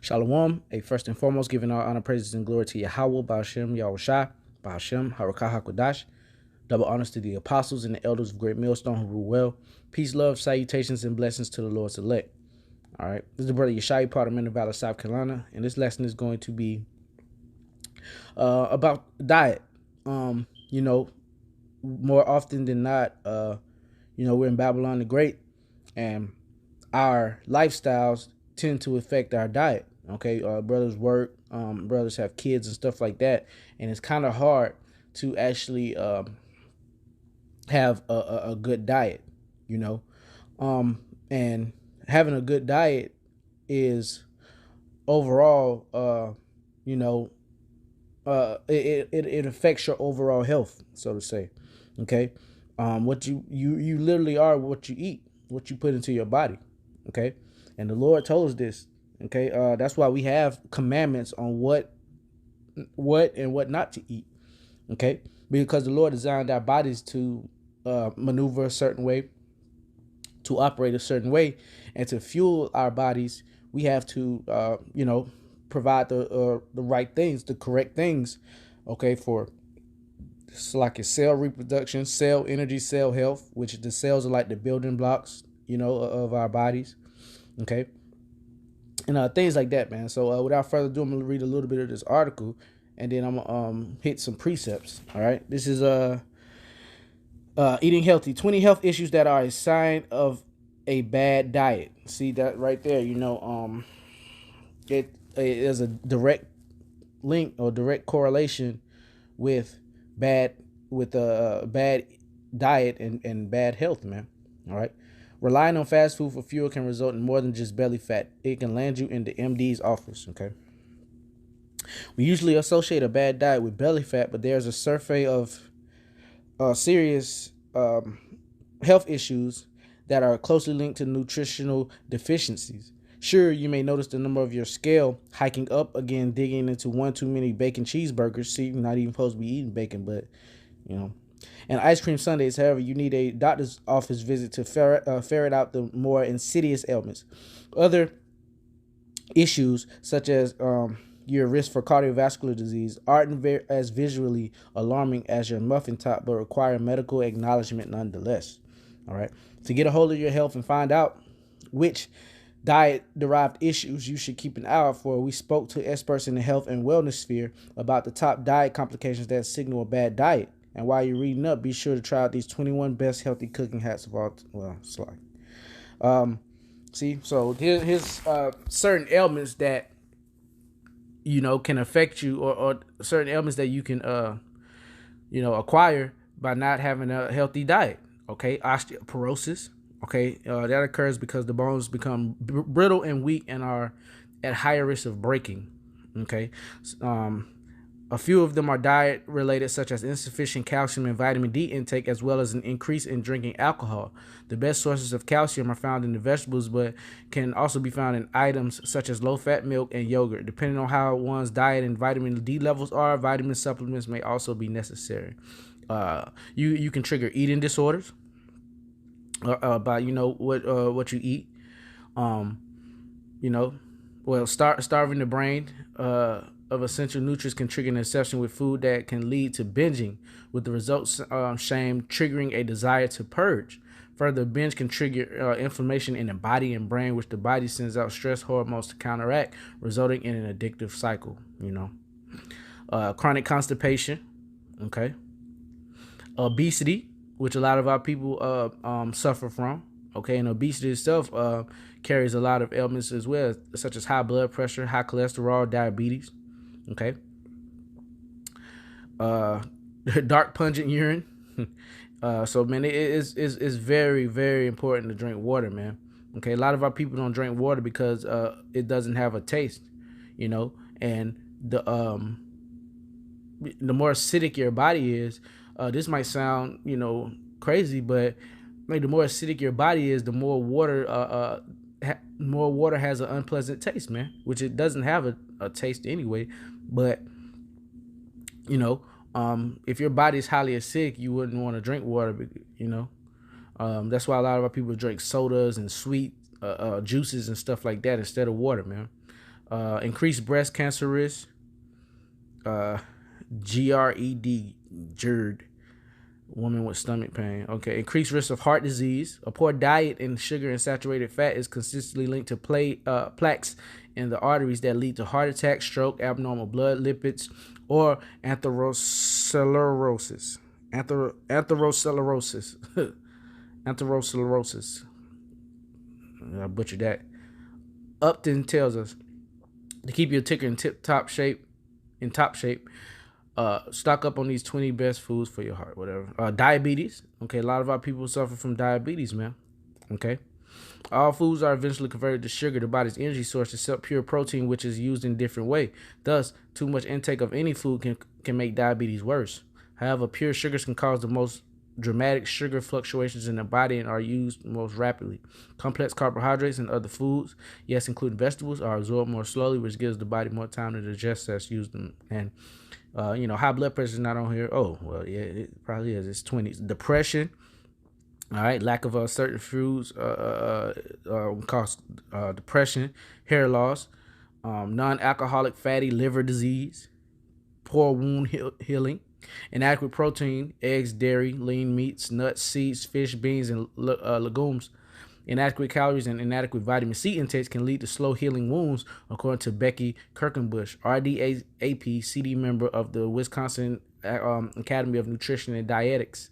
Shalom, first and foremost, giving all honor, praises, and glory to Yahweh, Ba'ashem, Yahushua, Ba'ashem, Harakah HaKodash. Double honors to the apostles and the elders of Great Millstone who rule well. Peace, love, salutations, and blessings to the Lord's elect. All right, this is the brother Yeshaya, part of Men of Valor, South Carolina, and this lesson is going to be about diet. You know, more often than not, we're in Babylon the Great, and our lifestyles tend to affect our diet. Okay, brothers work, brothers have kids and stuff like that, and it's kind of hard to actually have a good diet, and having a good diet is overall, it affects your overall health, so to say. Okay, what you literally are what you eat, what you put into your body. Okay, and the Lord told us this. Okay, that's why we have commandments on what and what not to eat. Okay, because the Lord designed our bodies to maneuver a certain way, to operate a certain way, and to fuel our bodies, we have to, provide the right things, the correct things. Okay, for it's like a cell reproduction, cell energy, cell health, which the cells are like the building blocks, of our bodies. Okay, and things like that, man. So without further ado, I'm gonna read a little bit of this article, and then I'm gonna hit some precepts. All right, this is eating healthy. 20 health issues that are a sign of a bad diet. See that right there? It is a direct link or direct correlation with bad diet and bad health, man. All right. Relying on fast food for fuel can result in more than just belly fat. It can land you in the MD's office. Okay. We usually associate a bad diet with belly fat, but there's a survey of serious health issues that are closely linked to nutritional deficiencies. Sure, you may notice the number of your scale hiking up again, digging into one too many bacon cheeseburgers. See, you're not even supposed to be eating bacon, but and ice cream sundaes. However, you need a doctor's office visit to ferret out the more insidious ailments. Other issues, such as your risk for cardiovascular disease, aren't as visually alarming as your muffin top, but require medical acknowledgement nonetheless. All right. To get a hold of your health and find out which diet-derived issues you should keep an eye out for, we spoke to experts in the health and wellness sphere about the top diet complications that signal a bad diet. And while you're reading up, be sure to try out these 21 best healthy cooking hacks of all. See, so here's certain ailments that can affect you, or certain ailments that you can acquire by not having a healthy diet. Okay, osteoporosis. Okay, that occurs because the bones become brittle and weak and are at higher risk of breaking. Okay, a few of them are diet related, such as insufficient calcium and vitamin D intake, as well as an increase in drinking alcohol. The best sources of calcium are found in the vegetables, but can also be found in items such as low-fat milk and yogurt. Depending on how one's diet and vitamin D levels are, vitamin supplements may also be necessary. You can trigger eating disorders by what you eat. Starving the brain of essential nutrients can trigger an obsession with food that can lead to binging, with the results shame triggering a desire to purge. Further, binge can trigger inflammation in the body and brain, which the body sends out stress hormones to counteract, resulting in an addictive cycle. Chronic constipation. Okay. Obesity, which a lot of our people suffer from. Okay, and obesity itself carries a lot of ailments as well, such as high blood pressure, high cholesterol, diabetes. Okay. Dark pungent urine. So man, it is very, very important to drink water, man. Okay, a lot of our people don't drink water because it doesn't have a taste, and the more acidic your body is, this might sound crazy, but the more acidic your body is, the more water has an unpleasant taste, man, which it doesn't have a taste anyway. But if your body is highly acidic, you wouldn't want to drink water. That's why a lot of our people drink sodas and sweet juices and stuff like that instead of water, man. Increased breast cancer risk. GRED, GERD, woman with stomach pain. Okay, increased risk of heart disease. A poor diet in sugar and saturated fat is consistently linked to plaques in the arteries that lead to heart attack, stroke, abnormal blood lipids, or atherosclerosis. Atherosclerosis. Atherosclerosis. I butchered that. Upton tells us to keep your ticker in top shape. Stock up on these 20 best foods for your heart, whatever. Diabetes. Okay, a lot of our people suffer from diabetes, man. Okay. All foods are eventually converted to sugar, the body's energy source, except pure protein, which is used in a different way. Thus, too much intake of any food can make diabetes worse. However, pure sugars can cause the most dramatic sugar fluctuations in the body and are used most rapidly. Complex carbohydrates and other foods, yes, including vegetables, are absorbed more slowly, which gives the body more time to digest as used them. And high blood pressure is not on here. Oh, well, yeah, it probably is. It's 20s. Depression. All right, lack of certain foods cause depression, hair loss, non-alcoholic fatty liver disease, poor wound healing, inadequate protein, eggs, dairy, lean meats, nuts, seeds, fish, beans, and legumes. Inadequate calories and inadequate vitamin C intakes can lead to slow healing wounds, according to Becky Kirkenbush, RDAP CD member of the Wisconsin Academy of Nutrition and Dietetics.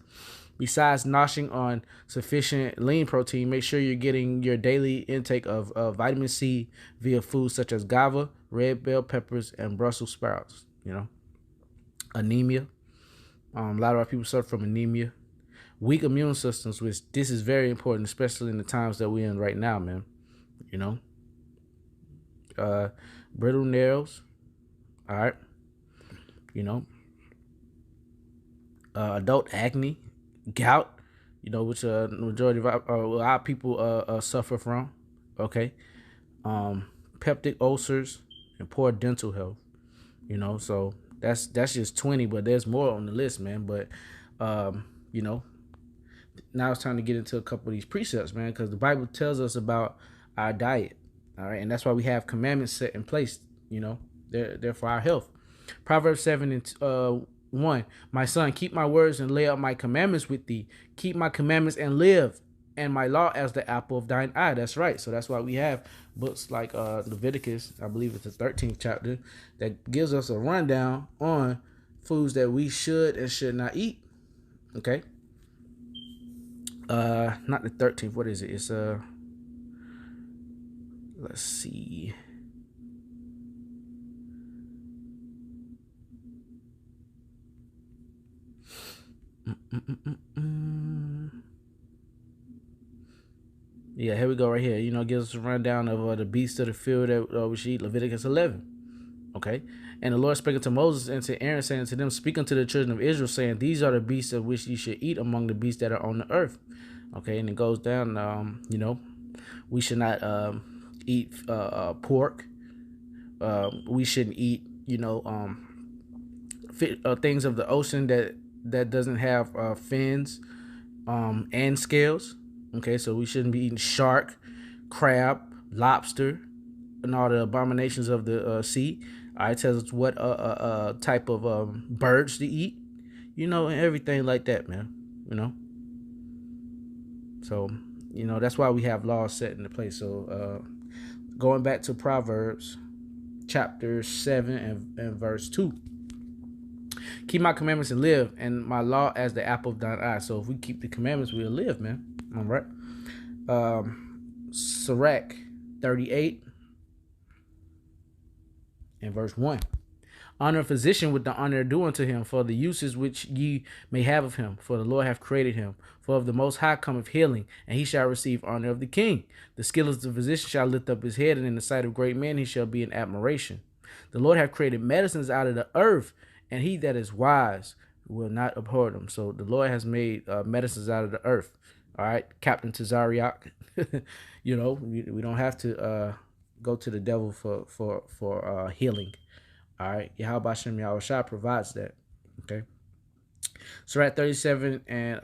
Besides noshing on sufficient lean protein, make sure you're getting your daily intake of vitamin C via foods such as guava, red bell peppers, and Brussels sprouts. Anemia. A lot of our people suffer from anemia. Weak immune systems, which this is very important, especially in the times that we're in right now, man. Brittle nails. All right. Adult acne, gout, which majority of our people suffer from. Okay. Peptic ulcers and poor dental health. So that's just 20, but there's more on the list, man. But now it's time to get into a couple of these precepts, man, because the Bible tells us about our diet. All right, and that's why we have commandments set in place. They're for our health. Proverbs 7:1. My son, keep my words and lay up my commandments with thee. Keep my commandments and live, and my law as the apple of thine eye. That's right. So that's why we have books like Leviticus, I believe it's the 13th chapter, that gives us a rundown on foods that we should and should not eat. Okay. Not the 13th. What is it? It's let's see. Yeah, here we go right here. Gives us a rundown of the beasts of the field that we should eat. Leviticus 11. Okay. And the Lord spake unto Moses and to Aaron, saying to them, speak unto the children of Israel, saying, these are the beasts of which ye should eat among the beasts that are on the earth. Okay. And it goes down, we should not eat pork. We shouldn't eat, things of the ocean that doesn't have fins and scales. Okay, so we shouldn't be eating shark, crab, lobster, and all the abominations of the sea. It tells us what type of birds to eat, and everything like that, man. So, that's why we have laws set into place. So, going back to Proverbs chapter 7 and verse 2. Keep my commandments and live, and my law as the apple of thine eye. So if we keep the commandments, we'll live, man. All right. Sirach 38 and verse 1. Honor a physician with the honor due unto him, for the uses which ye may have of him, for the Lord hath created him. For of the Most High cometh healing, and he shall receive honor of the king. The skill of the physician shall lift up his head, and in the sight of great men he shall be in admiration. The Lord hath created medicines out of the earth, and he that is wise will not abhor them. So the Lord has made medicines out of the earth. All right, Captain Tazariak. We don't have to go to the devil for healing. All right, Yahweh Shem Yahushua provides that. Okay, so at 37 and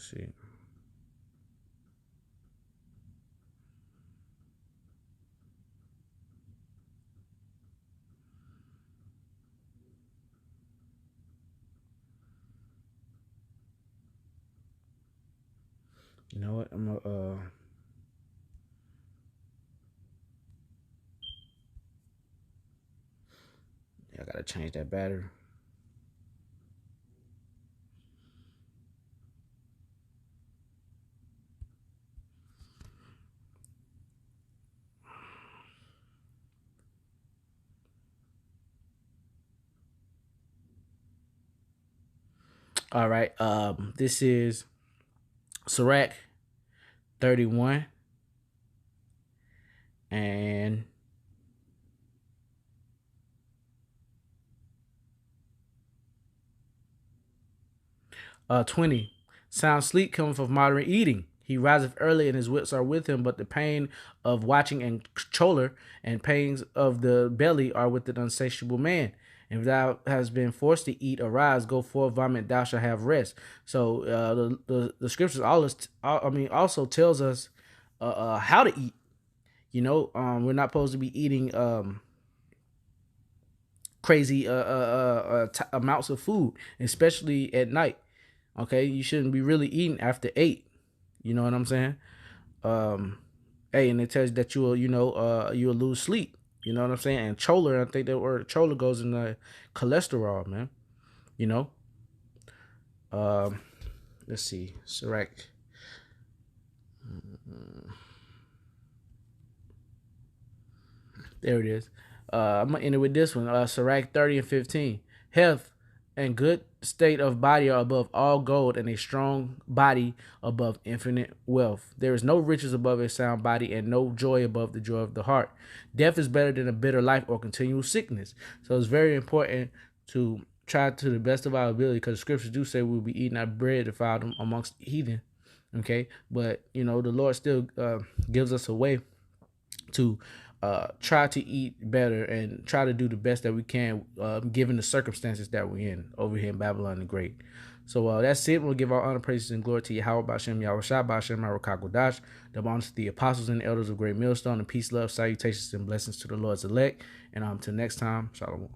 Let's see. You know what? I'm gonna yeah, I gotta change that battery. All right. This is Sirach 31 and 20. Sound sleep coming from moderate eating. He riseth early and his wits are with him, but the pain of watching and choler and pains of the belly are with the unsatiable man. And if thou hast been forced to eat, arise, go forth, vomit, thou shalt have rest. So the scriptures also tells us how to eat. We're not supposed to be eating crazy amounts of food, especially at night. Okay, you shouldn't be really eating after 8. You know what I'm saying? Um, hey, and it tells you that you'll lose sleep. You know what I'm saying? And choler, I think that word choler goes in the cholesterol, man. You know. Um, let's see, Sirach. There it is. I'm gonna end it with this one. Sirach 30 and 15. Health and good state of body are above all gold, and a strong body above infinite wealth. There is no riches above a sound body, and no joy above the joy of the heart. Death is better than a bitter life or continual sickness. So it's very important to try to the best of our ability, because the scriptures do say we'll be eating our bread defiled amongst heathen. Okay, but the Lord still gives us a way to try to eat better and try to do the best that we can, given the circumstances that we're in over here in Babylon the Great. So that's it. We'll give our honor, praises, and glory to Yahweh Bashem, Yahweh Shah Bashem, Marakagodash, the honors to the apostles and the elders of Great Millstone, and peace, love, salutations, and blessings to the Lord's elect. And until next time, Shalom.